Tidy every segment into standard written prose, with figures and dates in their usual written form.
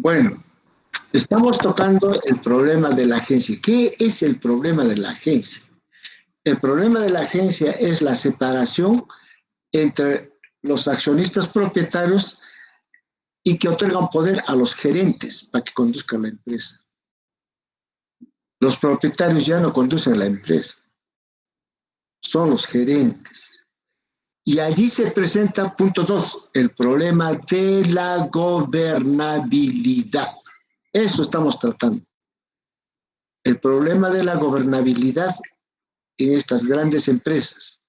Bueno, estamos tocando el problema de la agencia. ¿Qué es el problema de la agencia? El problema de la agencia es la separación entre los accionistas propietarios y que otorgan poder a los gerentes para que conduzcan la empresa. Los propietarios ya no conducen la empresa, son los gerentes. Y allí se presenta, punto 2, el problema de la gobernabilidad. Eso estamos tratando. El problema de la gobernabilidad en estas grandes empresas.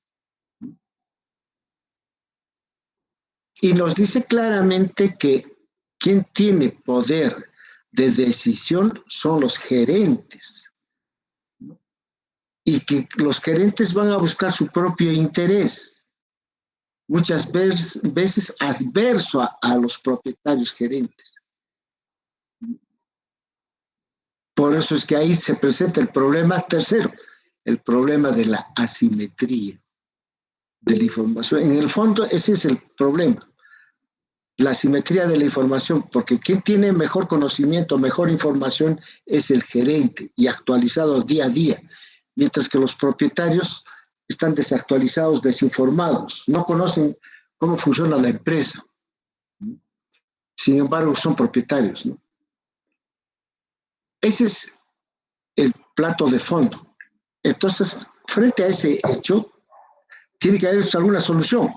Y nos dice claramente que quien tiene poder de decisión son los gerentes. Y que los gerentes van a buscar su propio interés, muchas veces adverso a los propietarios gerentes. Por eso es que ahí se presenta el problema tercero, el problema de la asimetría de la información. En el fondo, ese es el problema, la asimetría de la información, porque quien tiene mejor conocimiento, mejor información es el gerente y actualizado día a día, mientras que los propietarios están desactualizados, desinformados, no conocen cómo funciona la empresa. Sin embargo, son propietarios, ¿no? Ese es el plato de fondo. Entonces, frente a ese hecho, tiene que haber alguna solución.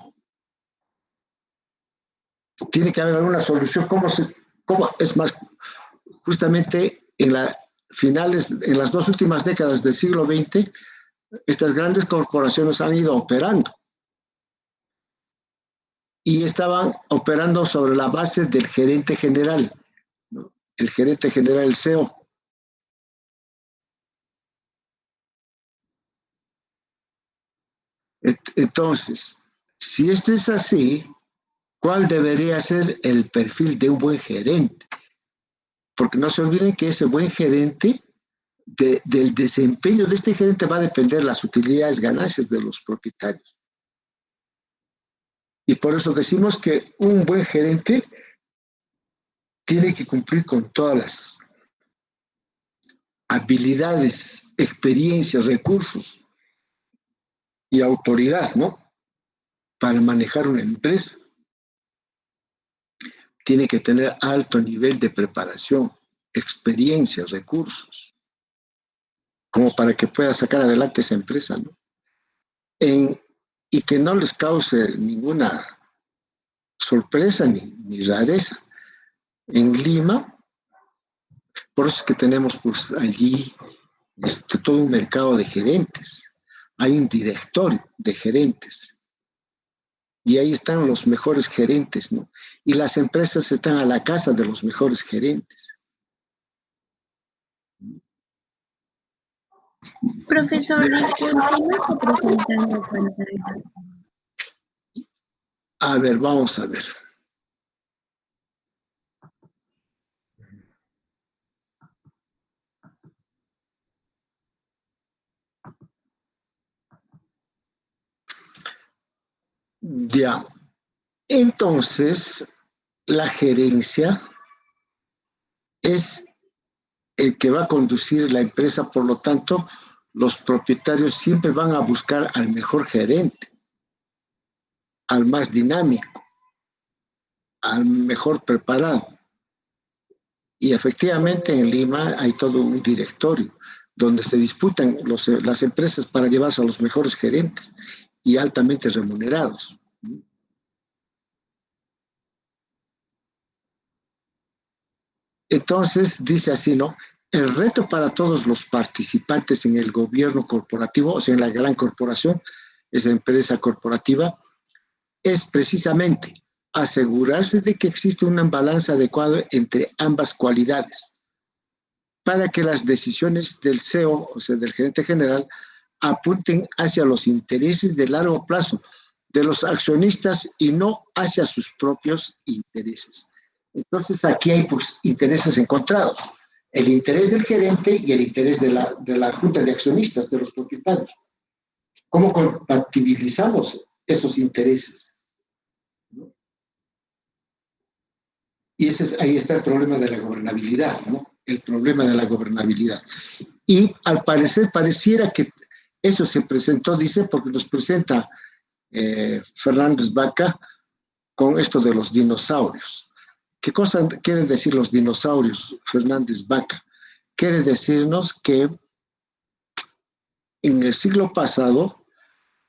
Tiene que haber alguna solución. ¿Cómo? Es más, justamente en las dos últimas décadas del siglo XX, estas grandes corporaciones han ido operando y estaban operando sobre la base del gerente general, ¿no? El gerente general, el CEO. Entonces, si esto es así, ¿cuál debería ser el perfil de un buen gerente? Porque no se olviden que ese buen gerente, del desempeño de este gerente va a depender las utilidades, ganancias de los propietarios. Y por eso decimos que un buen gerente tiene que cumplir con todas las habilidades, experiencias, recursos y autoridad, ¿no? Para manejar una empresa. Tiene que tener alto nivel de preparación, experiencia, recursos, como para que pueda sacar adelante esa empresa, ¿no? Y que no les cause ninguna sorpresa ni rareza. En Lima, por eso es que tenemos pues allí todo un mercado de gerentes. Hay un directorio de gerentes y ahí están los mejores gerentes, ¿no? Y las empresas están a la casa de los mejores gerentes. Profesor, disculpe, se presentando pantalla. A ver, vamos a ver. Ya. Entonces, la gerencia es el que va a conducir la empresa, por lo tanto, los propietarios siempre van a buscar al mejor gerente, al más dinámico, al mejor preparado. Y efectivamente en Lima hay todo un directorio donde se disputan las empresas para llevarse a los mejores gerentes y altamente remunerados. Entonces, dice así, ¿no? El reto para todos los participantes en el gobierno corporativo, o sea, en la gran corporación, esa empresa corporativa, es precisamente asegurarse de que existe un balance adecuado entre ambas cualidades para que las decisiones del CEO, o sea, del gerente general, apunten hacia los intereses de largo plazo de los accionistas y no hacia sus propios intereses. Entonces aquí hay pues intereses encontrados, el interés del gerente y el interés de la junta de accionistas, de los propietarios. ¿Cómo compatibilizamos esos intereses? Y ahí está el problema de la gobernabilidad, ¿no? El problema de la gobernabilidad. Y al parecer, pareciera que eso se presentó, dice, porque nos presenta Fernández Vaca con esto de los dinosaurios. ¿Qué cosa quieren decir los dinosaurios, Fernández Vaca? Quiere decirnos que en el siglo pasado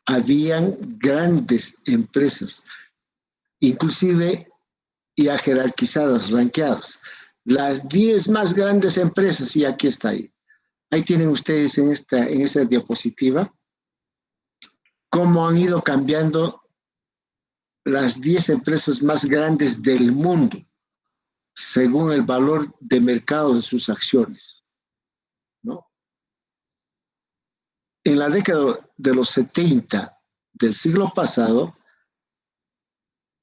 habían grandes empresas, inclusive ya jerarquizadas, ranqueadas. Las 10 más grandes empresas, y aquí está ahí. Ahí tienen ustedes en esa diapositiva cómo han ido cambiando las 10 empresas más grandes del mundo según el valor de mercado de sus acciones, ¿no? En la década de los 70 del siglo pasado,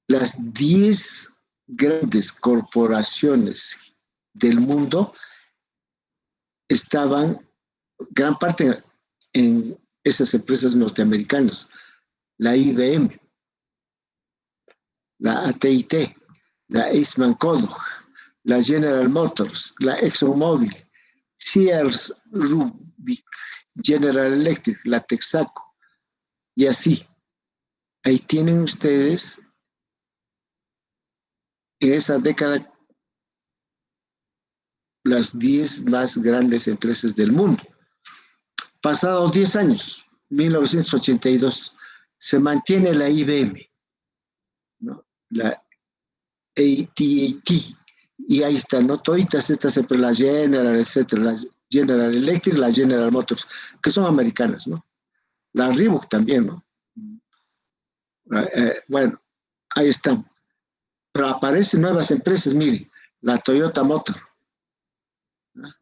las 10 grandes corporaciones del mundo estaban, gran parte en esas empresas norteamericanas, la IBM, la AT&T, la Eastman Kodak, la General Motors, la ExxonMobil, Sears Rubik, General Electric, la Texaco, y así. Ahí tienen ustedes en esa década las 10 más grandes empresas del mundo. Pasados 10 años, 1982, se mantiene la IBM, ¿no? La AT&T, y ahí están, ¿no? Toditas estas empresas, la General, etcétera, la General Electric, la General Motors, que son americanas, ¿no? La Reebok también, ¿no? Bueno, ahí están. Pero aparecen nuevas empresas, mire, la Toyota Motor, ¿no?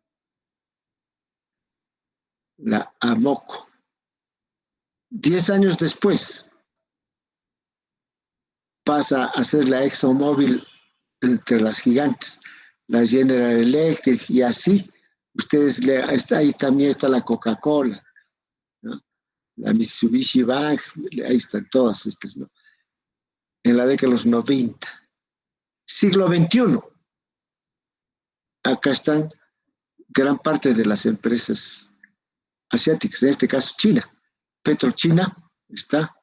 La Amoco. 10 años después pasa a ser la ExxonMobil entre las gigantes, la General Electric, y así. Ahí también está la Coca-Cola, ¿no? La Mitsubishi Bank, ahí están todas estas, ¿no? En la década de los 90. Siglo XXI, acá están gran parte de las empresas asiáticas, en este caso China. PetroChina está.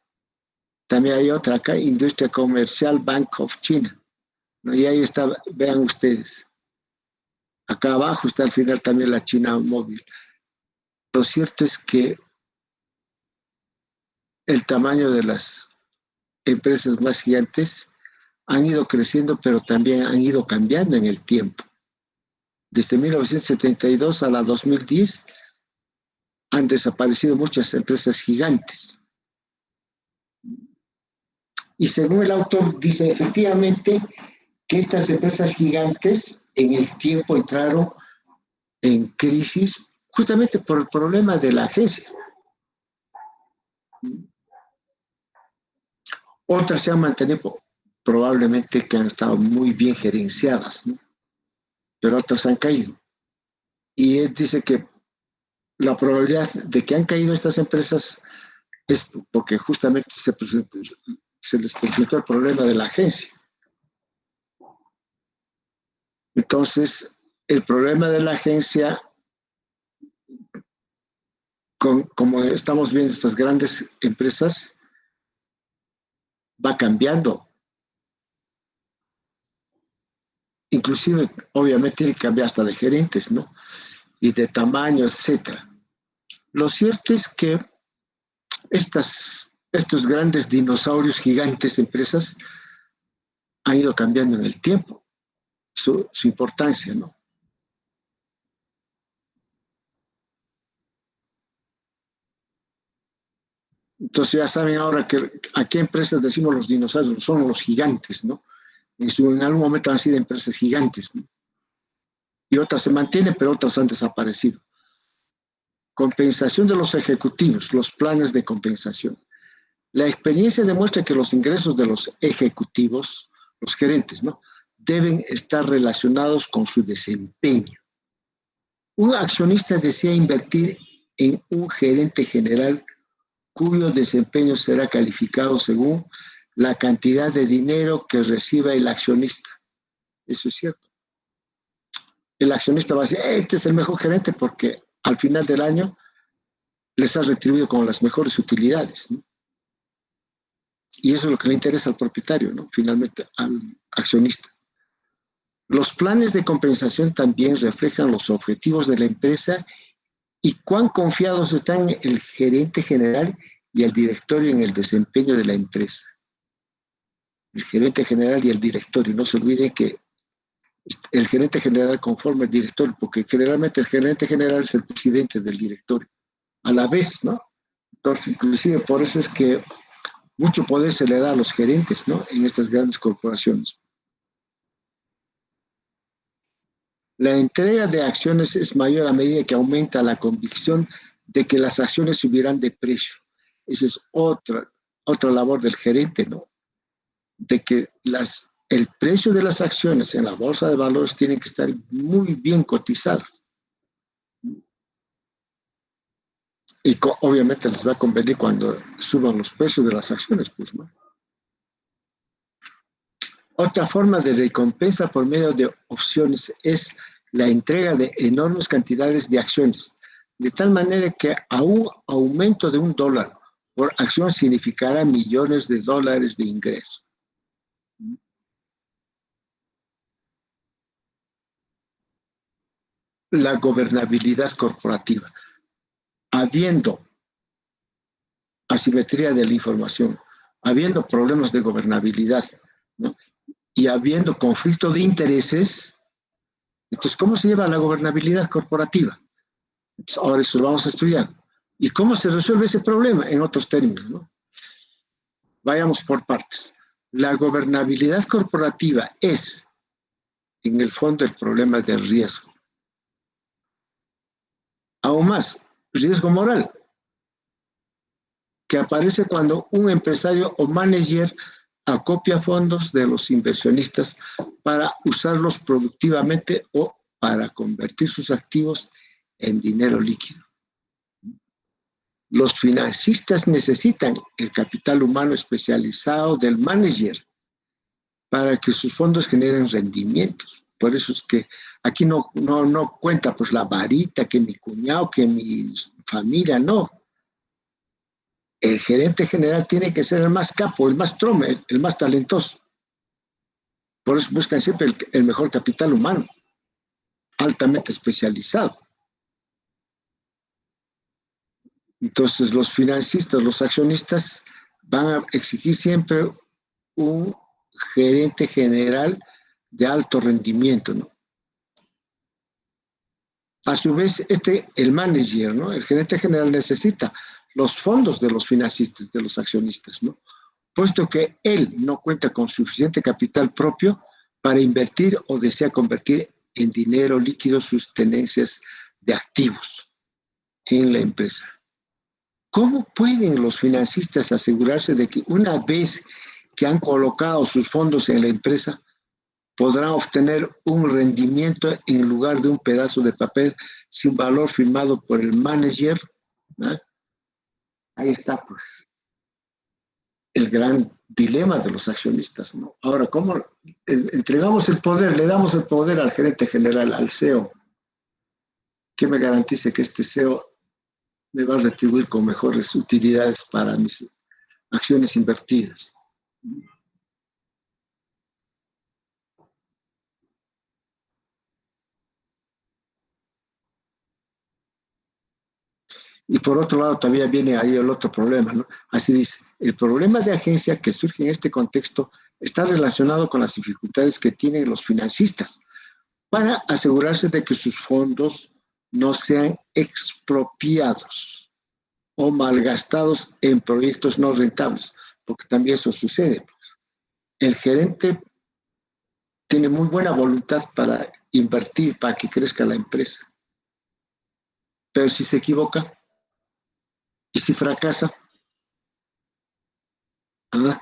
También hay otra acá, Industria Comercial Bank of China, ¿no? Y ahí está, vean ustedes. Acá abajo está al final también la China Móvil. Lo cierto es que el tamaño de las empresas más gigantes han ido creciendo, pero también han ido cambiando en el tiempo. Desde 1972 a la 2010 han desaparecido muchas empresas gigantes. Y según el autor, dice efectivamente que estas empresas gigantes en el tiempo entraron en crisis justamente por el problema de la agencia. Otras se han mantenido probablemente que han estado muy bien gerenciadas, ¿no? Pero otras han caído. Y él dice que la probabilidad de que han caído estas empresas es porque justamente se les presentó el problema de la agencia. Entonces, el problema de la agencia, como estamos viendo estas grandes empresas, va cambiando. Inclusive, obviamente, tiene que cambiar hasta de gerentes, ¿no? Y de tamaño, etcétera. Lo cierto es que estos grandes dinosaurios gigantes, empresas, han ido cambiando en el tiempo su importancia, ¿no? Entonces ya saben ahora que a qué empresas decimos los dinosaurios, son los gigantes, ¿no? En algún momento han sido empresas gigantes, ¿no? Y otras se mantienen, pero otras han desaparecido. Compensación de los ejecutivos, los planes de compensación. La experiencia demuestra que los ingresos de los ejecutivos, los gerentes, ¿no?, deben estar relacionados con su desempeño. Un accionista desea invertir en un gerente general cuyo desempeño será calificado según la cantidad de dinero que reciba el accionista. Eso es cierto. El accionista va a decir, este es el mejor gerente porque al final del año les ha retribuido con las mejores utilidades, ¿no? Y eso es lo que le interesa al propietario, ¿no? Finalmente al accionista. Los planes de compensación también reflejan los objetivos de la empresa y cuán confiados están el gerente general y el directorio en el desempeño de la empresa. El gerente general y el directorio. No se olviden que el gerente general conforma el directorio, porque generalmente el gerente general es el presidente del directorio. A la vez, ¿no? Entonces, inclusive por eso es que mucho poder se le da a los gerentes, ¿no? En estas grandes corporaciones. La entrega de acciones es mayor a medida que aumenta la convicción de que las acciones subirán de precio. Esa es otra labor del gerente, ¿no? De que el precio de las acciones en la bolsa de valores tiene que estar muy bien cotizadas. Y obviamente les va a convenir cuando suban los precios de las acciones, pues, ¿no? Otra forma de recompensa por medio de opciones es la entrega de enormes cantidades de acciones, de tal manera que a un aumento de $1 por acción significará millones de dólares de ingreso. La gobernabilidad corporativa. Habiendo asimetría de la información, habiendo problemas de gobernabilidad, ¿no? Y habiendo conflicto de intereses, entonces, ¿cómo se lleva la gobernabilidad corporativa? Entonces, ahora eso lo vamos a estudiar. ¿Y cómo se resuelve ese problema? En otros términos, ¿no? Vayamos por partes. La gobernabilidad corporativa es, en el fondo, el problema de riesgo. Aún más, riesgo moral, que aparece cuando un empresario o manager acopia fondos de los inversionistas para usarlos productivamente o para convertir sus activos en dinero líquido. Los financistas necesitan el capital humano especializado del manager para que sus fondos generen rendimientos. Por eso es que aquí no cuenta pues la varita, que mi cuñado, que mi familia, no. El gerente general tiene que ser el más capo, el más trome, el más talentoso. Por eso buscan siempre el mejor capital humano, altamente especializado. Entonces los financistas, los accionistas van a exigir siempre un gerente general de alto rendimiento, ¿no? A su vez, el manager, ¿no? El gerente general necesita los fondos de los financistas, de los accionistas, ¿no? Puesto que él no cuenta con suficiente capital propio para invertir o desea convertir en dinero líquido sus tenencias de activos en la empresa. ¿Cómo pueden los financistas asegurarse de que una vez que han colocado sus fondos en la empresa, podrán obtener un rendimiento en lugar de un pedazo de papel sin valor firmado por el manager? ¿No? Ahí está, pues, el gran dilema de los accionistas, ¿no? Ahora, ¿cómo entregamos el poder, le damos el poder al gerente general, al CEO? ¿Qué me garantice que este CEO me va a retribuir con mejores utilidades para mis acciones invertidas? Y por otro lado, todavía viene ahí el otro problema, ¿no? Así dice, el problema de agencia que surge en este contexto está relacionado con las dificultades que tienen los financistas para asegurarse de que sus fondos no sean expropiados o malgastados en proyectos no rentables, porque también eso sucede, pues. El gerente tiene muy buena voluntad para invertir, para que crezca la empresa, pero si se equivoca, y si fracasa, ¿verdad?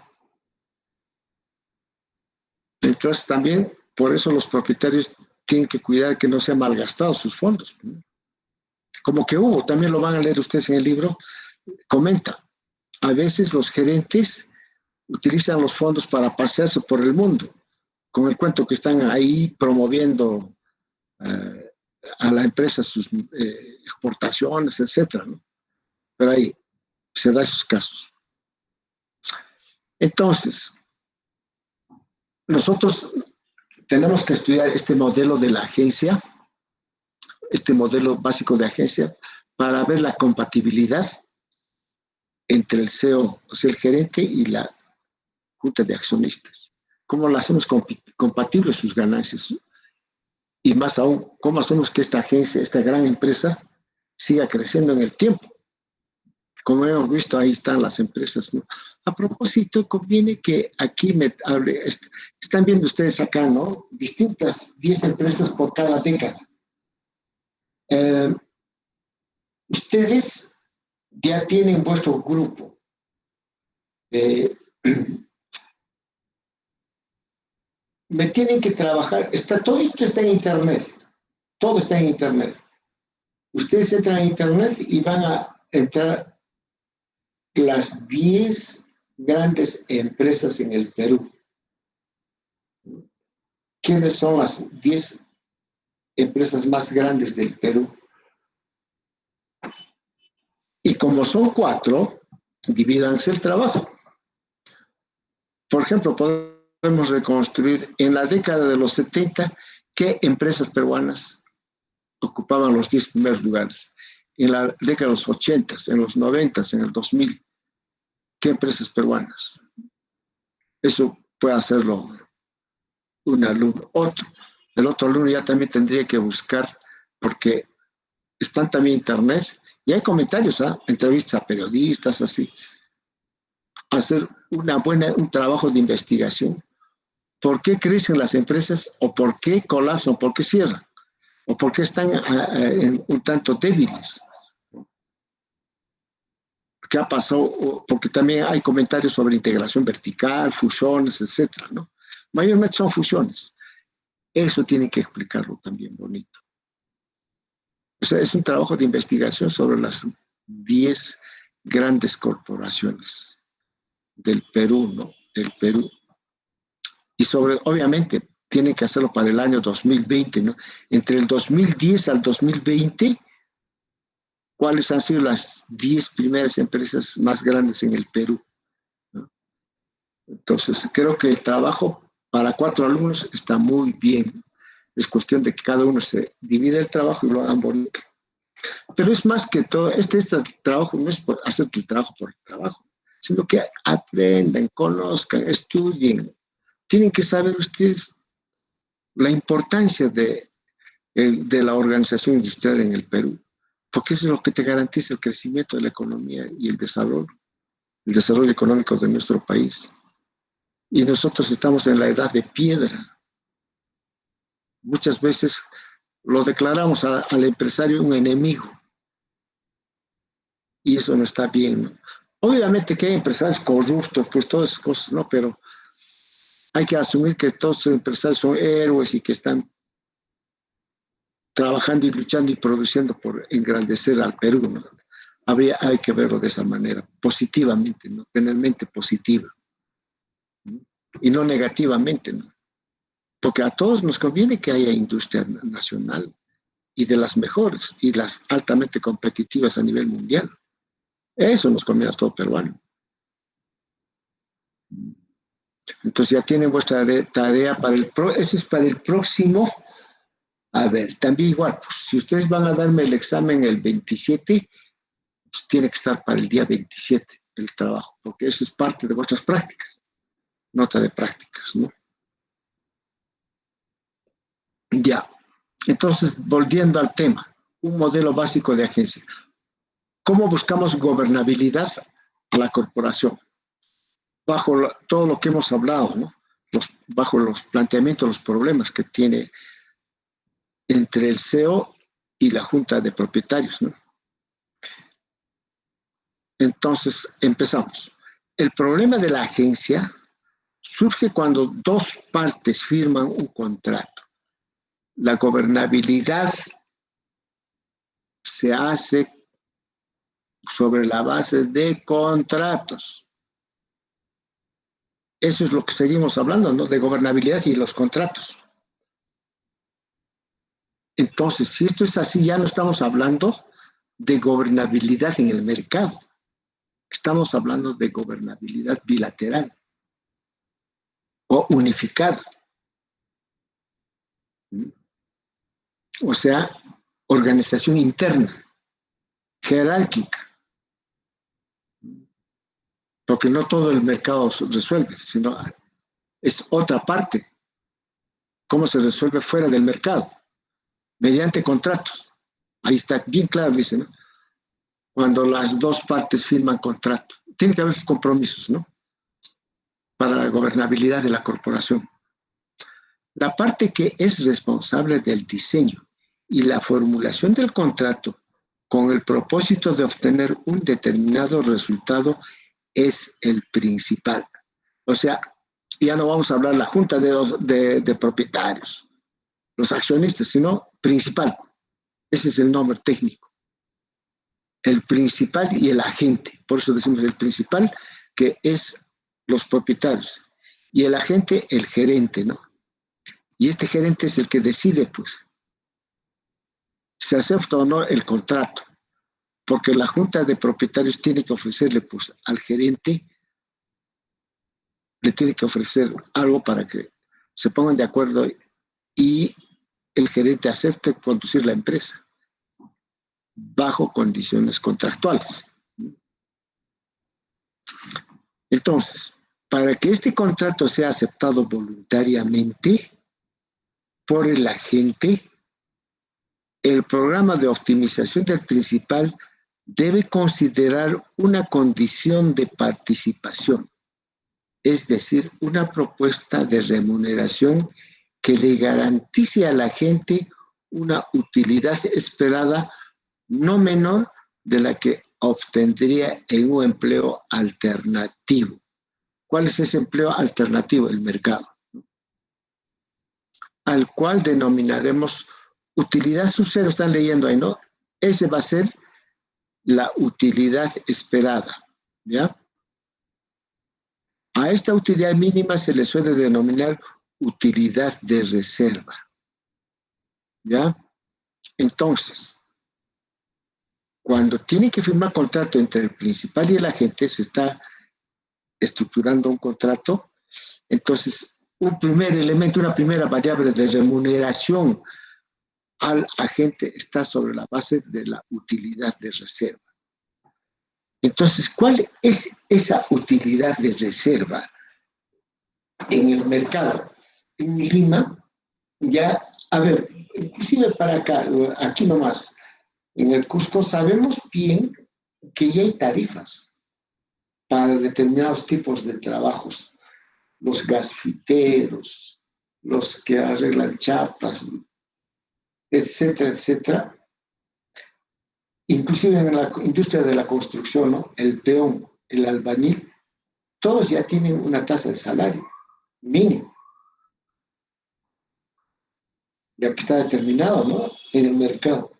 Entonces también, por eso los propietarios tienen que cuidar que no sean malgastados sus fondos. Como que hubo, también lo van a leer ustedes en el libro, comenta, a veces los gerentes utilizan los fondos para pasearse por el mundo, con el cuento que están ahí promoviendo a la empresa sus exportaciones, etcétera, ¿no? Pero ahí se da esos casos. Entonces, nosotros tenemos que estudiar este modelo de la agencia, este modelo básico de agencia, para ver la compatibilidad entre el CEO, o sea, el gerente y la junta de accionistas. ¿Cómo lo hacemos compatibles sus ganancias? Y más aún, ¿cómo hacemos que esta agencia, esta gran empresa, siga creciendo en el tiempo? Como hemos visto, ahí están las empresas, ¿no? A propósito, conviene que aquí me hable, están viendo ustedes acá, ¿no? Distintas 10 empresas por cada década. Ustedes ya tienen vuestro grupo. Me tienen que trabajar, todo esto está en internet, todo está en internet. Ustedes entran a internet y van a entrar las 10 grandes empresas en el Perú. ¿Quiénes son las 10 empresas más grandes del Perú? Y como son 4, divídanse el trabajo. Por ejemplo, podemos reconstruir en la década de los 70 qué empresas peruanas ocupaban los 10 primeros lugares. En la década de los 80, en los 90, en el 2000, ¿qué empresas peruanas? Eso puede hacerlo un alumno. El otro alumno ya también tendría que buscar, porque están también en internet, y hay comentarios, entrevistas a periodistas, así, hacer un trabajo de investigación. ¿Por qué crecen las empresas o por qué colapsan, por qué cierran? ¿O por qué están un tanto débiles? ¿Qué ha pasado? Porque también hay comentarios sobre integración vertical, fusiones, etcétera, ¿no? Mayormente son fusiones. Eso tiene que explicarlo también bonito. O sea, es un trabajo de investigación sobre las 10 grandes corporaciones del Perú, ¿no? Del Perú. Y sobre, obviamente, tiene que hacerlo para el año 2020, ¿no? Entre el 2010 al 2020, ¿cuáles han sido las 10 primeras empresas más grandes en el Perú? ¿No? Entonces, creo que el trabajo para 4 alumnos está muy bien. Es cuestión de que cada uno se divida el trabajo y lo hagan bonito. Pero es más que todo, este trabajo no es por hacer tu trabajo por el trabajo, sino que aprendan, conozcan, estudien. Tienen que saber ustedes la importancia de la organización industrial en el Perú, porque eso es lo que te garantiza el crecimiento de la economía y el desarrollo económico de nuestro país. Y nosotros estamos en la edad de piedra. Muchas veces lo declaramos al empresario un enemigo. Y eso no está bien, ¿no? Obviamente que hay empresarios corruptos, pues todas esas cosas, ¿no? Pero hay que asumir que todos los empresarios son héroes y que están trabajando y luchando y produciendo por engrandecer al Perú, ¿no? Hay que verlo de esa manera, positivamente, ¿no? Tener mente positiva, ¿no? Y no negativamente, ¿no? Porque a todos nos conviene que haya industria nacional y de las mejores y las altamente competitivas a nivel mundial. Eso nos conviene a todo peruano. Entonces ya tienen vuestra tarea ese es para el próximo. A ver, también igual, pues, si ustedes van a darme el examen el 27, pues, tiene que estar para el día 27 el trabajo, porque eso es parte de vuestras prácticas, nota de prácticas, ¿no? Ya, entonces, volviendo al tema, un modelo básico de agencia. ¿Cómo buscamos gobernabilidad a la corporación? Bajo todo lo que hemos hablado, ¿no? Bajo los planteamientos, los problemas que tiene entre el CEO y la junta de propietarios, ¿no? Entonces, empezamos. El problema de la agencia surge cuando 2 partes firman un contrato. La gobernabilidad se hace sobre la base de contratos. Eso es lo que seguimos hablando, ¿no? De gobernabilidad y los contratos. Entonces, si esto es así, ya no estamos hablando de gobernabilidad en el mercado. Estamos hablando de gobernabilidad bilateral o unificada. O sea, organización interna, jerárquica, porque no todo el mercado resuelve, sino es otra parte. ¿Cómo se resuelve fuera del mercado? Mediante contratos. Ahí está bien claro, dice, ¿no? Cuando las dos partes firman contrato. Tiene que haber compromisos, ¿no? Para la gobernabilidad de la corporación. La parte que es responsable del diseño y la formulación del contrato con el propósito de obtener un determinado resultado es el principal. O sea, ya no vamos a hablar la junta de propietarios, los accionistas, sino principal. Ese es el nombre técnico. El principal y el agente. Por eso decimos el principal, que es los propietarios. Y el agente, el gerente, ¿no? Y este gerente es el que decide, pues, si acepta o no el contrato. Porque la junta de propietarios tiene que ofrecerle, pues, al gerente, le tiene que ofrecer algo para que se pongan de acuerdo y el gerente acepte conducir la empresa bajo condiciones contractuales. Entonces, para que este contrato sea aceptado voluntariamente por el agente, el programa de optimización del principal debe considerar una condición de participación, es decir, una propuesta de remuneración que le garantice a la gente una utilidad esperada no menor de la que obtendría en un empleo alternativo. ¿Cuál es ese empleo alternativo? El mercado, al cual denominaremos utilidad sub-cero. Están leyendo ahí, ¿no? Ese va a ser la utilidad esperada, ¿ya? A esta utilidad mínima se le suele denominar utilidad de reserva, ¿ya? Entonces, cuando tiene que firmar contrato entre el principal y el agente, se está estructurando un contrato. Entonces, un primer elemento, una primera variable de remuneración al agente está sobre la base de la utilidad de reserva. Entonces, ¿cuál es esa utilidad de reserva en el mercado? En Lima, ya, a ver, inclusive para acá, aquí nomás, en el Cusco sabemos bien que ya hay tarifas para determinados tipos de trabajos, los gasfiteros, los que arreglan chapas, etcétera, etcétera. Inclusive en la industria de la construcción, ¿no? El peón, el albañil, todos ya tienen una tasa de salario mínimo, ya que está determinado, ¿no? En el mercado.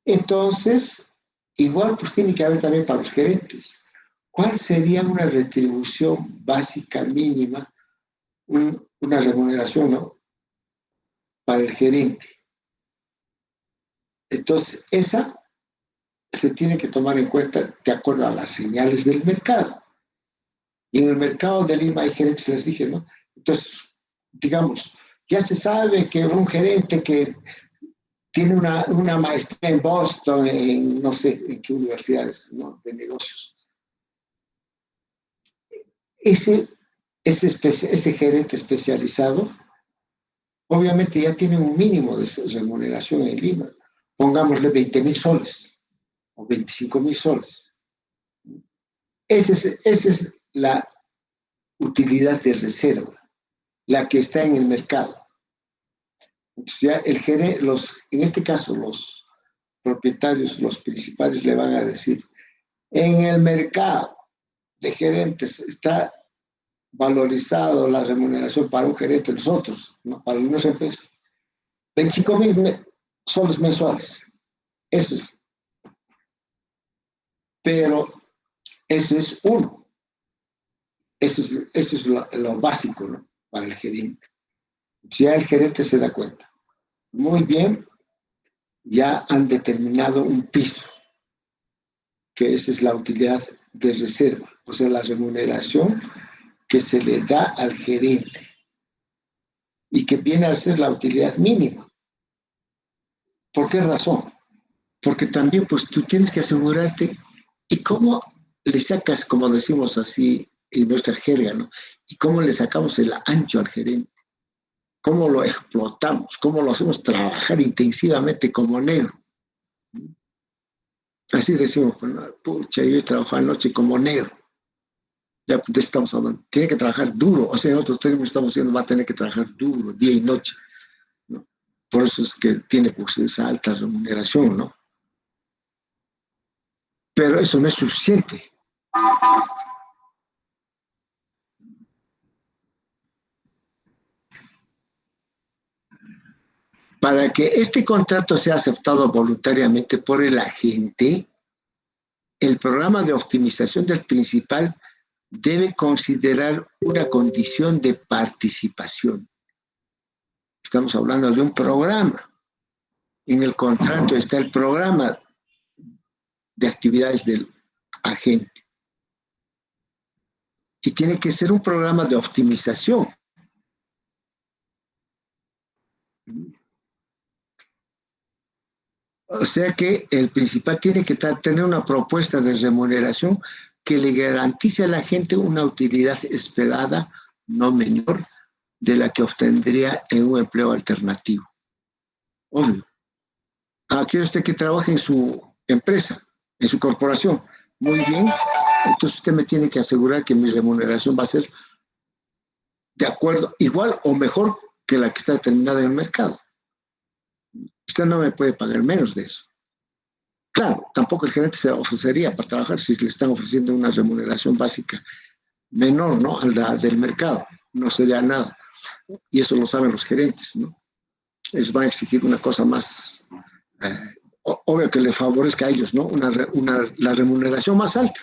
Entonces, igual pues tiene que haber también para los gerentes. ¿Cuál sería una retribución básica mínima, una remuneración, ¿no? Para el gerente? Entonces, esa se tiene que tomar en cuenta de acuerdo a las señales del mercado. Y en el mercado de Lima hay gerentes, les dije, ¿no? Entonces, digamos, ya se sabe que un gerente que tiene una maestría en Boston, en no sé en qué universidades, ¿no? De negocios. Ese gerente especializado, obviamente ya tiene un mínimo de remuneración en Lima. Pongámosle 20,000 soles o 25,000 soles. Esa es la utilidad de reserva, la que está en el mercado. Entonces ya el gerente, en este caso los propietarios, los principales le van a decir, en el mercado de gerentes está valorizado la remuneración para un gerente de nosotros, ¿no? Para algunas empresas, 25,000 soles mensuales. Eso es. Pero eso es uno. Eso es lo básico, ¿no? Para el gerente. Si ya el gerente se da cuenta, muy bien, ya han determinado un piso, que esa es la utilidad de reserva, o sea, la remuneración que se le da al gerente y que viene a ser la utilidad mínima. ¿Por qué razón? Porque también pues tú tienes que asegurarte y cómo le sacas, como decimos así en nuestra jerga, ¿no? Y cómo le sacamos el ancho al gerente, cómo lo explotamos, cómo lo hacemos trabajar intensivamente como negro. Así decimos, pues, no, pucha, yo he trabajado anoche como negro. Ya de eso estamos hablando. Tiene que trabajar duro, o sea, en otros términos estamos diciendo, va a tener que trabajar duro, día y noche, ¿no? Por eso es que tiene pues esa alta remuneración, ¿no? Pero eso no es suficiente. Para que este contrato sea aceptado voluntariamente por el agente, el programa de optimización del principal debe considerar una condición de participación. Estamos hablando de un programa. En el contrato está el programa de actividades del agente. Y tiene que ser un programa de optimización. O sea que el principal tiene que tener una propuesta de remuneración que le garantice a la gente una utilidad esperada no menor de la que obtendría en un empleo alternativo. Obvio. ¿Quiere usted que trabaje en su empresa, en su corporación? Muy bien. Entonces usted me tiene que asegurar que mi remuneración va a ser de acuerdo, igual o mejor que la que está determinada en el mercado. Usted no me puede pagar menos de eso. Claro, tampoco el gerente se ofrecería para trabajar si le están ofreciendo una remuneración básica menor, ¿no? A la del mercado. No sería nada. Y eso lo saben los gerentes, ¿no? Ellos van a exigir una cosa más, obvio que le favorezca a ellos, ¿no? La remuneración más alta.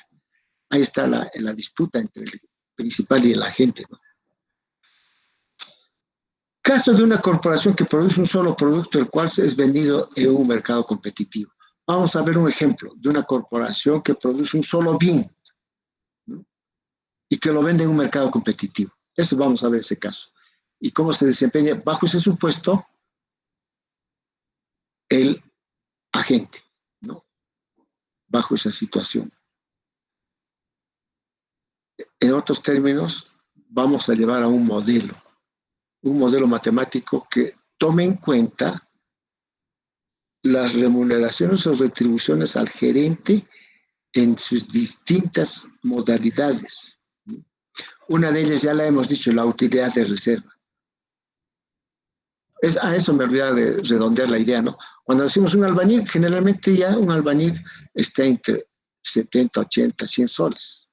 Ahí está la disputa entre el principal y el agente, ¿no? Caso de una corporación que produce un solo producto, el cual es vendido en un mercado competitivo. Vamos a ver un ejemplo de una corporación que produce un solo bien, ¿no? Y que lo vende en un mercado competitivo. Eso vamos a ver ese caso. Y cómo se desempeña bajo ese supuesto el agente, ¿no? Bajo esa situación. En otros términos, vamos a llevar a un modelo matemático que tome en cuenta las remuneraciones o retribuciones al gerente en sus distintas modalidades. Una de ellas ya la hemos dicho, la utilidad de reserva. A eso me olvidaba de redondear la idea, ¿no? Cuando decimos un albañil, generalmente ya un albañil está entre 70, 80, 100 soles.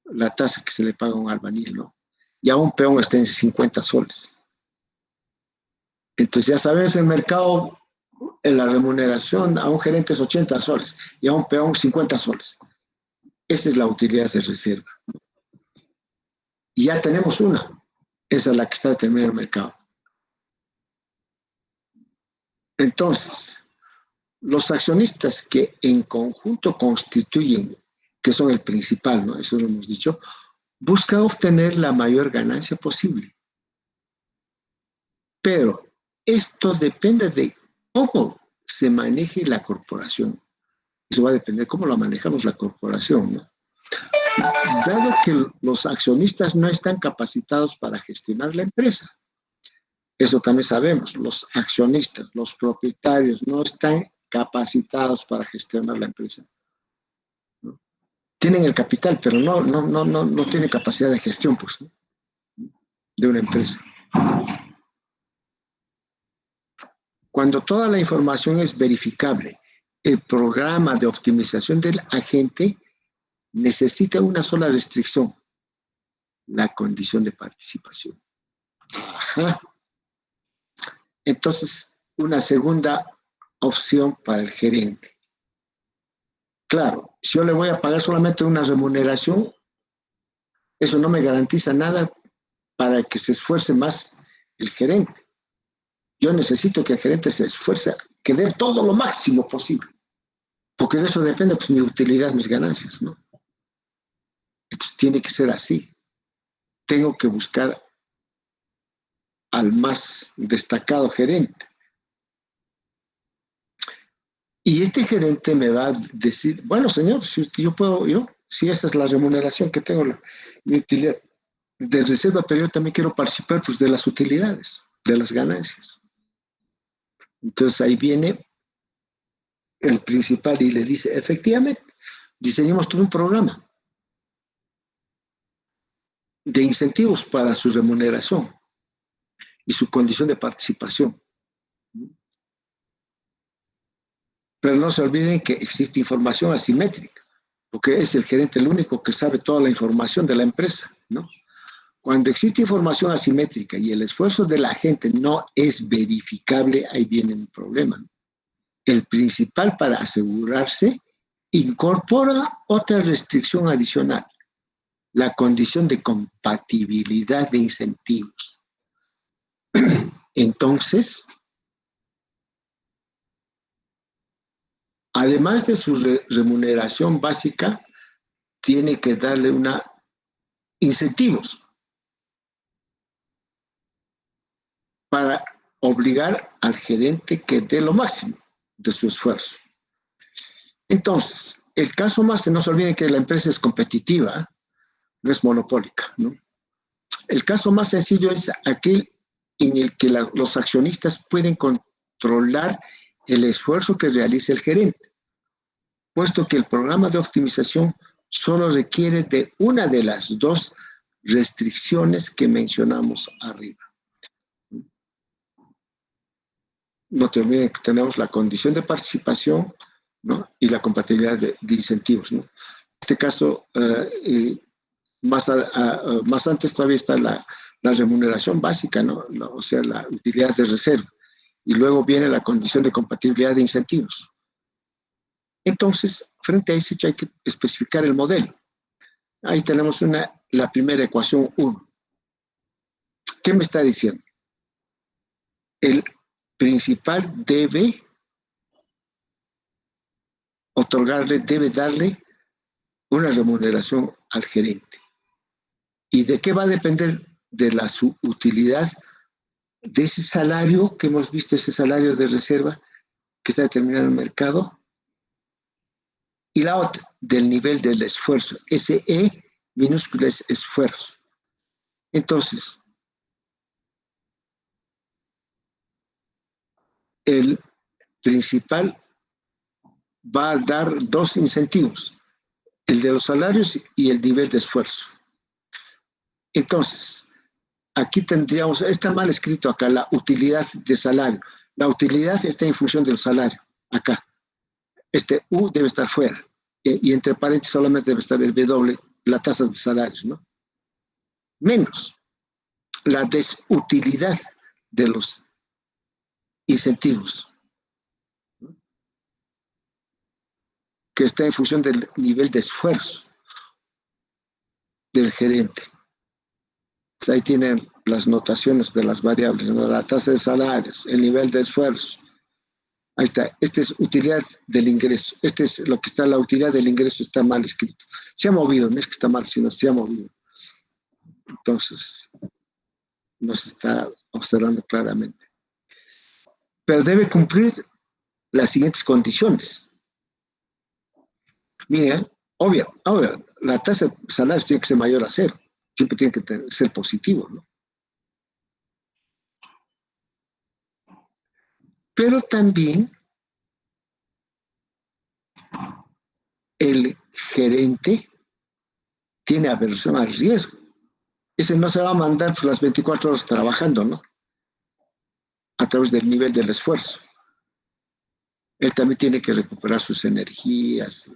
La tasa que se le paga a un albañil, ¿no? Y a un peón está en 50 soles. Entonces ya sabes, el mercado, en la remuneración a un gerente es 80 soles y a un peón 50 soles. Esa es la utilidad de reserva. Y ya tenemos una. Esa es la que está determinada en el mercado. Entonces, los accionistas que en conjunto constituyen, que son el principal, ¿no? Eso lo hemos dicho, buscan obtener la mayor ganancia posible. Pero esto depende de cómo se maneje la corporación. Eso va a depender de cómo la manejamos la corporación, ¿no? Dado que los accionistas no están capacitados para gestionar la empresa, eso también sabemos, los accionistas, los propietarios no están capacitados para gestionar la empresa, ¿no? Tienen el capital, pero no tienen capacidad de gestión, pues, ¿no? De una empresa. Cuando toda la información es verificable, el programa de optimización del agente necesita una sola restricción, la condición de participación. Ajá. Entonces, una segunda opción para el gerente. Claro, si yo le voy a pagar solamente una remuneración, Eso no me garantiza nada para que se esfuerce más el gerente. Yo necesito que el gerente se esfuerce, que dé todo lo máximo posible, porque de eso depende pues, mi utilidad, mis ganancias, ¿no? Entonces tiene que ser así. Tengo que buscar al más destacado gerente. Y este gerente me va a decir, bueno, señor, si yo puedo, si esa es la remuneración que tengo, mi utilidad de reserva, pero yo también quiero participar pues, de las utilidades, de las ganancias. Entonces ahí viene el principal y le dice, efectivamente, diseñamos todo un programa de incentivos para su remuneración y su condición de participación. Pero no se olviden que existe información asimétrica, porque es el gerente el único que sabe toda la información de la empresa, ¿no? Cuando existe información asimétrica y el esfuerzo de la gente no es verificable, ahí viene un problema, ¿no? El principal para asegurarse incorpora otra restricción adicional, la condición de compatibilidad de incentivos. Entonces, además de su remuneración básica, tiene que darle incentivos para obligar al gerente que dé lo máximo de su esfuerzo. Entonces, el caso más, no se olviden que la empresa es competitiva, no es monopólica, ¿no? El caso más sencillo es aquel en el que los accionistas pueden controlar el esfuerzo que realice el gerente, puesto que el programa de optimización solo requiere de una de las dos restricciones que mencionamos arriba. No te olvides que tenemos la condición de participación, ¿no? Y la compatibilidad de incentivos, ¿no? En este caso, más antes todavía está la remuneración básica, ¿no? O sea, la utilidad de reserva. Y luego viene la condición de compatibilidad de incentivos. Entonces, frente a ese hecho hay que especificar el modelo. Ahí tenemos la primera ecuación 1. ¿Qué me está diciendo? El principal debe darle una remuneración al gerente. ¿Y de qué va a depender? De la su utilidad de ese salario que hemos visto, ese salario de reserva que está determinado en el mercado. Y la otra, del nivel del esfuerzo. Ese E minúscula es esfuerzo. Entonces, el principal va a dar dos incentivos, el de los salarios y el nivel de esfuerzo. Entonces, aquí tendríamos, está mal escrito acá, la utilidad de salario. La utilidad está en función del salario, acá. Este U debe estar fuera. Y entre paréntesis solamente debe estar el W, la tasa de salarios, ¿no? Menos la desutilidad de los incentivos, ¿no? Que está en función del nivel de esfuerzo del gerente. Entonces ahí tienen las notaciones de las variables, ¿no? La tasa de salarios, el nivel de esfuerzo. Ahí está, esta es utilidad del ingreso. Este es lo que está, la utilidad del ingreso está mal escrito. Se ha movido, no es que está mal, sino se ha movido. Entonces, nos está observando claramente. Pero debe cumplir las siguientes condiciones. Mira, obvio, la tasa de salarios tiene que ser mayor a 0. Siempre tiene que ser positivo, ¿no? Pero también el gerente tiene aversión al riesgo. Ese no se va a mandar por las 24 horas trabajando, ¿no? A través del nivel del esfuerzo. Él también tiene que recuperar sus energías,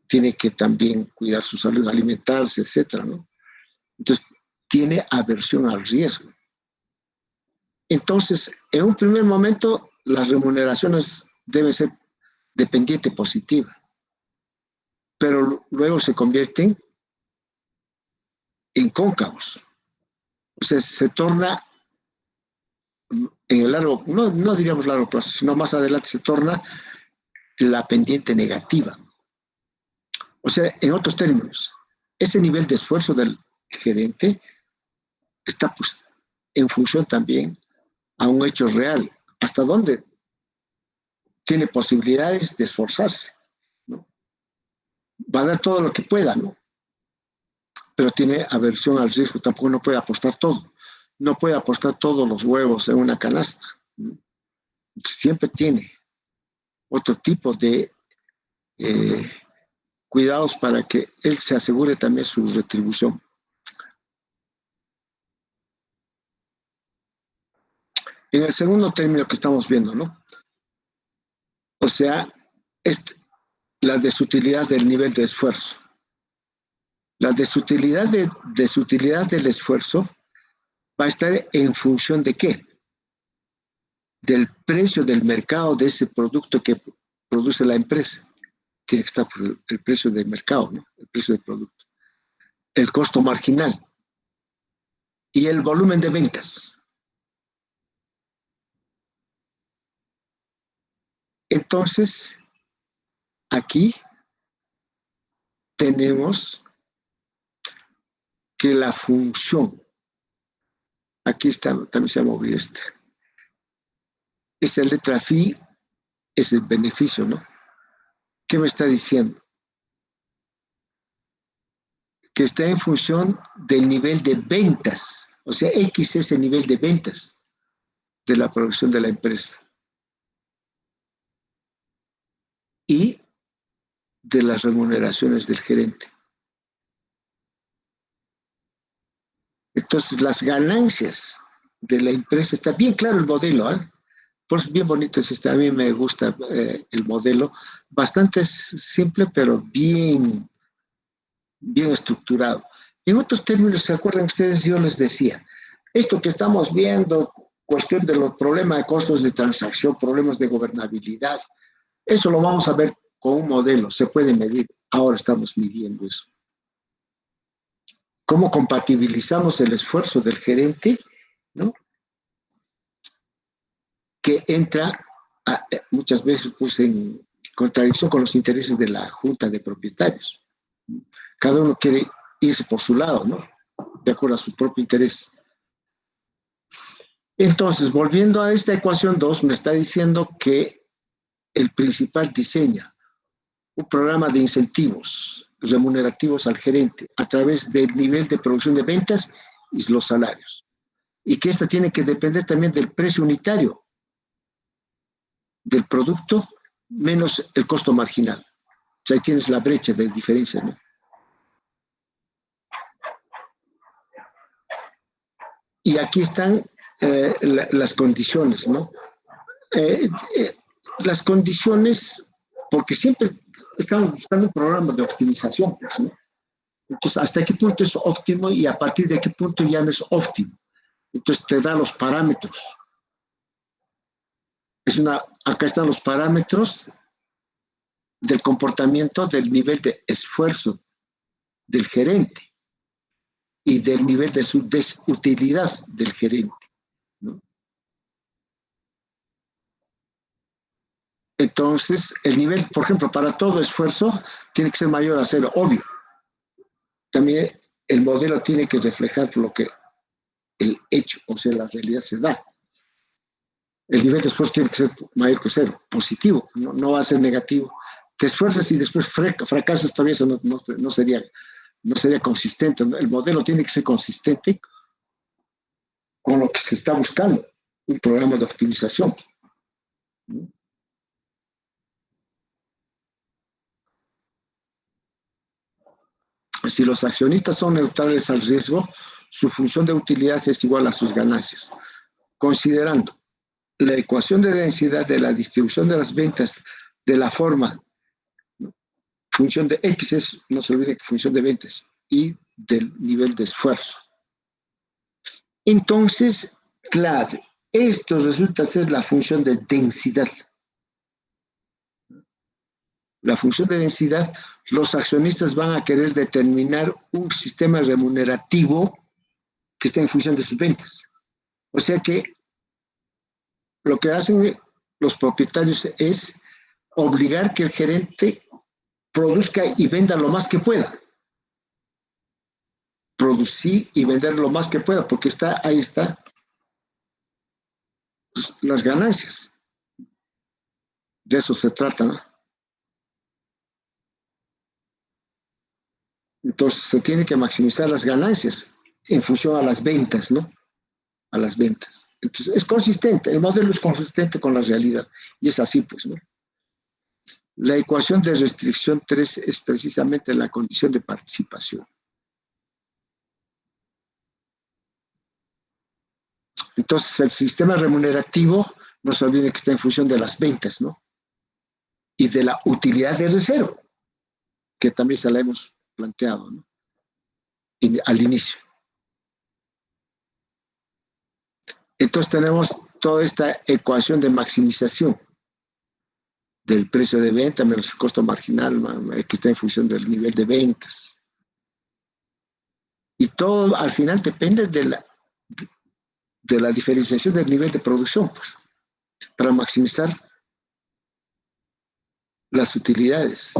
tiene que también cuidar su salud, alimentarse, etcétera, ¿no? Entonces, tiene aversión al riesgo. Entonces, en un primer momento, las remuneraciones deben ser dependiente positiva, pero luego se convierten en cóncavos. O sea, se torna en el largo, no diríamos largo plazo, sino más adelante se torna la pendiente negativa. O sea, en otros términos, ese nivel de esfuerzo del gerente está pues en función también a un hecho real, hasta dónde tiene posibilidades de esforzarse, ¿no? Va a dar todo lo que pueda, ¿no? Pero tiene aversión al riesgo, tampoco no puede apostar todo. No puede apostar todos los huevos en una canasta, ¿no? Siempre tiene otro tipo de eh, cuidados para que él se asegure también su retribución. En el segundo término que estamos viendo, ¿no? O sea, la desutilidad del nivel de esfuerzo. La desutilidad del esfuerzo va a estar en función de qué? Del precio del mercado de ese producto que produce la empresa. Tiene que estar por el precio del mercado, ¿no? El precio del producto. El costo marginal y el volumen de ventas. Entonces, aquí tenemos que la función, aquí está, también se ha movido esta. Esta letra phi es el beneficio, ¿no? ¿Qué me está diciendo? Que está en función del nivel de ventas. O sea, X es el nivel de ventas de la producción de la empresa. Y de las remuneraciones del gerente. Entonces, las ganancias de la empresa, está bien claro el modelo, ¿eh? Por eso bien bonito es este, a mí me gusta el modelo, bastante simple, pero bien estructurado. En otros términos, ¿se acuerdan ustedes? Yo les decía, esto que estamos viendo, cuestión de los problemas de costos de transacción, problemas de gobernabilidad, eso lo vamos a ver con un modelo, se puede medir, ahora estamos midiendo eso. ¿Cómo compatibilizamos el esfuerzo del gerente, ¿no? Que entra muchas veces pues, en contradicción con los intereses de la junta de propietarios. Cada uno quiere irse por su lado, ¿no? De acuerdo a su propio interés. Entonces, volviendo a esta ecuación 2, me está diciendo que el principal diseña un programa de incentivos remunerativos al gerente a través del nivel de producción de ventas y los salarios. Y que esta tiene que depender también del precio unitario del producto menos el costo marginal. O sea, ahí tienes la brecha de diferencia, ¿no? Y aquí están las condiciones, ¿no? Las condiciones, porque siempre estamos buscando un programa de optimización, pues, ¿no? Entonces, ¿hasta qué punto es óptimo y a partir de qué punto ya no es óptimo? Entonces, te da los parámetros. Acá están los parámetros del comportamiento del nivel de esfuerzo del gerente y del nivel de su desutilidad del gerente, ¿no? Entonces, el nivel, por ejemplo, para todo esfuerzo tiene que ser mayor a cero, obvio. También el modelo tiene que reflejar lo que el hecho, o sea, la realidad se da. El nivel de esfuerzo tiene que ser mayor que cero, positivo, no va a ser negativo. Te esfuerzas y después fracasas, todavía eso no sería consistente. El modelo tiene que ser consistente con lo que se está buscando, un programa de optimización. Si los accionistas son neutrales al riesgo, su función de utilidad es igual a sus ganancias. Considerando la ecuación de densidad de la distribución de las ventas de la forma, ¿no? Función de X es, no se olvide que función de ventas y del nivel de esfuerzo. Entonces, clave, esto resulta ser la función de densidad. La función de densidad los accionistas van a querer determinar un sistema remunerativo que esté en función de sus ventas. O sea que lo que hacen los propietarios es obligar que el gerente produzca y venda lo más que pueda. Producir y vender lo más que pueda, porque ahí está pues, las ganancias. De eso se trata, ¿no? Entonces se tiene que maximizar las ganancias en función a las ventas, ¿no? A las ventas. Entonces es consistente, el modelo es consistente con la realidad y es así, pues, ¿no? La ecuación de restricción 3 es precisamente la condición de participación. Entonces el sistema remunerativo, no se olvide que está en función de las ventas, ¿no? Y de la utilidad de reserva, que también se la hemos planteado, ¿no? Al inicio. Entonces tenemos toda esta ecuación de maximización del precio de venta menos el costo marginal, que está en función del nivel de ventas. Y todo al final depende de la diferenciación del nivel de producción, pues, para maximizar las utilidades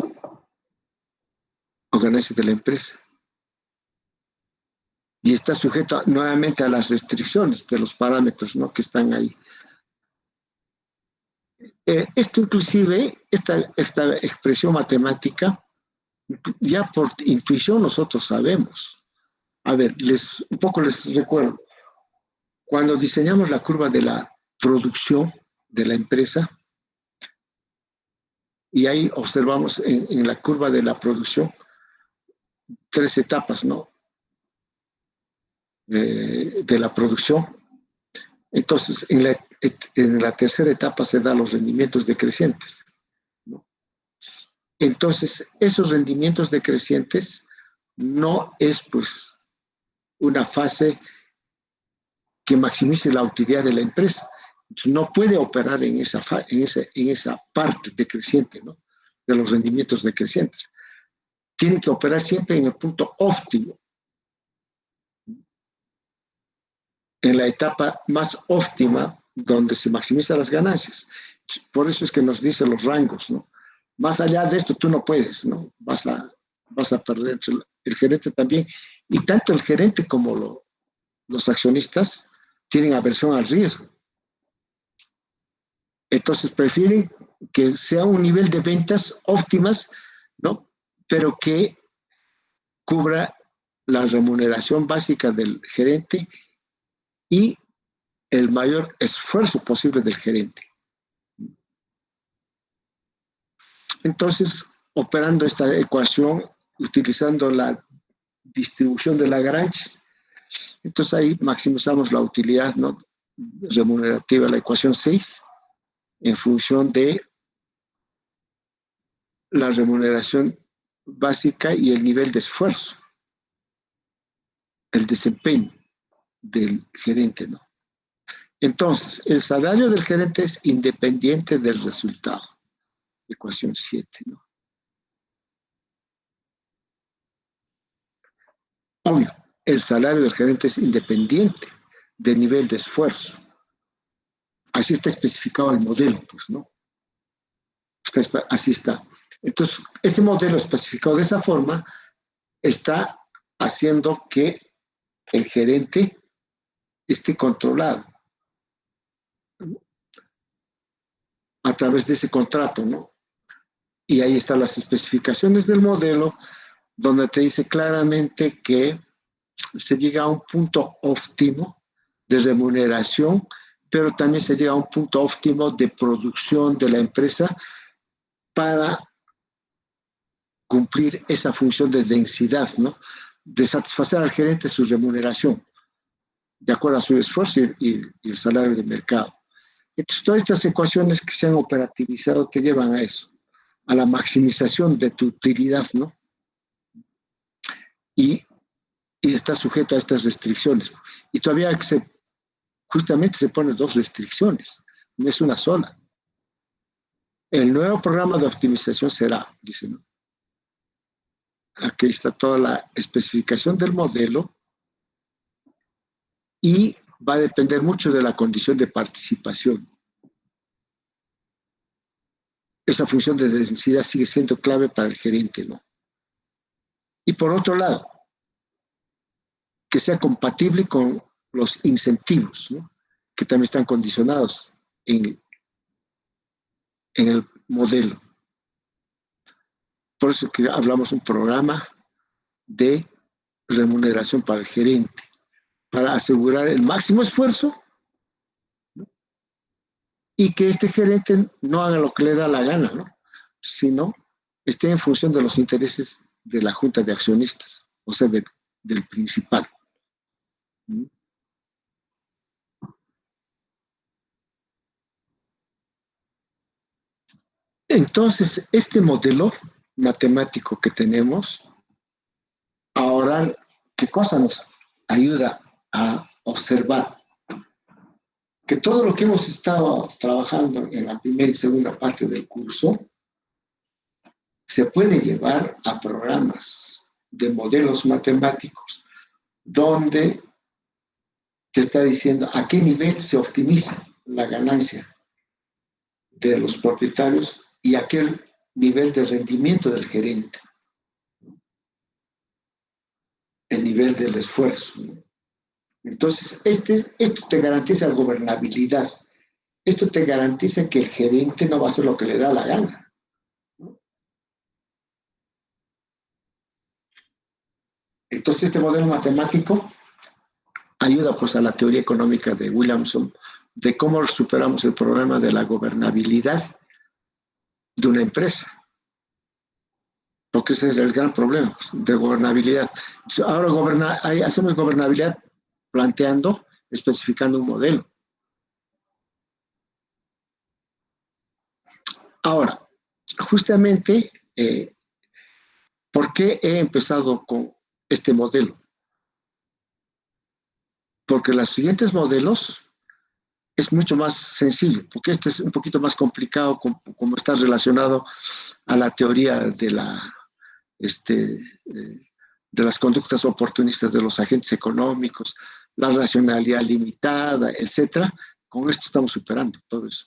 o ganancias de la empresa. Y está sujeto nuevamente a las restricciones de los parámetros, ¿no?, que están ahí. Esto inclusive, esta expresión matemática, ya por intuición nosotros sabemos. A ver, un poco les recuerdo. Cuando diseñamos la curva de la producción de la empresa, y ahí observamos en la curva de la producción 3 etapas, ¿no?, de la producción. Entonces, en la tercera etapa se dan los rendimientos decrecientes, ¿no? Entonces, esos rendimientos decrecientes no es, pues, una fase que maximice la utilidad de la empresa. Entonces, no puede operar en esa parte decreciente, ¿no?, de los rendimientos decrecientes. Tiene que operar siempre en el punto óptimo, en la etapa más óptima donde se maximizan las ganancias. Por eso es que nos dicen los rangos, ¿no? Más allá de esto tú no puedes, ¿no? Vas a perder. El gerente también, y tanto el gerente como los accionistas tienen aversión al riesgo. Entonces prefieren que sea un nivel de ventas óptimas, ¿no?, pero que cubra la remuneración básica del gerente y el mayor esfuerzo posible del gerente. Entonces, operando esta ecuación, utilizando la distribución de Lagrange, entonces ahí maximizamos la utilidad, ¿no?, remunerativa, la ecuación 6, en función de la remuneración básica y el nivel de esfuerzo, el desempeño del gerente, ¿no? Entonces, el salario del gerente es independiente del resultado. Ecuación 7, ¿no? Obvio, el salario del gerente es independiente del nivel de esfuerzo. Así está especificado el modelo, pues, ¿no? Así está. Entonces, ese modelo especificado de esa forma está haciendo que el gerente esté controlado a través de ese contrato, ¿no? Y ahí están las especificaciones del modelo, donde te dice claramente que se llega a un punto óptimo de remuneración, pero también se llega a un punto óptimo de producción de la empresa para cumplir esa función de densidad, ¿no?, de satisfacer al gerente su remuneración, de acuerdo a su esfuerzo y el salario de mercado. Entonces, todas estas ecuaciones que se han operativizado te llevan a eso, a la maximización de tu utilidad, ¿no? Y está sujeto a estas restricciones. Y todavía justamente se ponen 2 restricciones, no es una sola. El nuevo programa de optimización será, dice, ¿no?, Aquí está toda la especificación del modelo y va a depender mucho de la condición de participación. Esa función de densidad sigue siendo clave para el gerente, ¿no? Y por otro lado, que sea compatible con los incentivos, ¿no? Que también están condicionados en el modelo. Por eso que hablamos de un programa de remuneración para el gerente, para asegurar el máximo esfuerzo, ¿no? Y que este gerente no haga lo que le da la gana, ¿no? Sino esté en función de los intereses de la junta de accionistas, o sea, del principal. ¿No? Entonces, este modelo matemático que tenemos, ahora, ¿qué cosa nos ayuda a observar? Que todo lo que hemos estado trabajando en la primera y segunda parte del curso se puede llevar a programas de modelos matemáticos donde te está diciendo a qué nivel se optimiza la ganancia de los propietarios y a qué nivel de rendimiento del gerente, el nivel del esfuerzo. Entonces, esto te garantiza gobernabilidad. Esto te garantiza que el gerente no va a hacer lo que le da la gana. Entonces, este modelo matemático ayuda pues a la teoría económica de Williamson de cómo superamos el problema de la gobernabilidad de una empresa. Porque ese es el gran problema pues, de gobernabilidad. Ahora ahí hacemos gobernabilidad planteando, especificando un modelo. Ahora, justamente, ¿por qué he empezado con este modelo? Porque los siguientes modelos es mucho más sencillo, porque este es un poquito más complicado, como está relacionado a la teoría de de las conductas oportunistas de los agentes económicos, la racionalidad limitada, etcétera. Con esto estamos superando todo eso.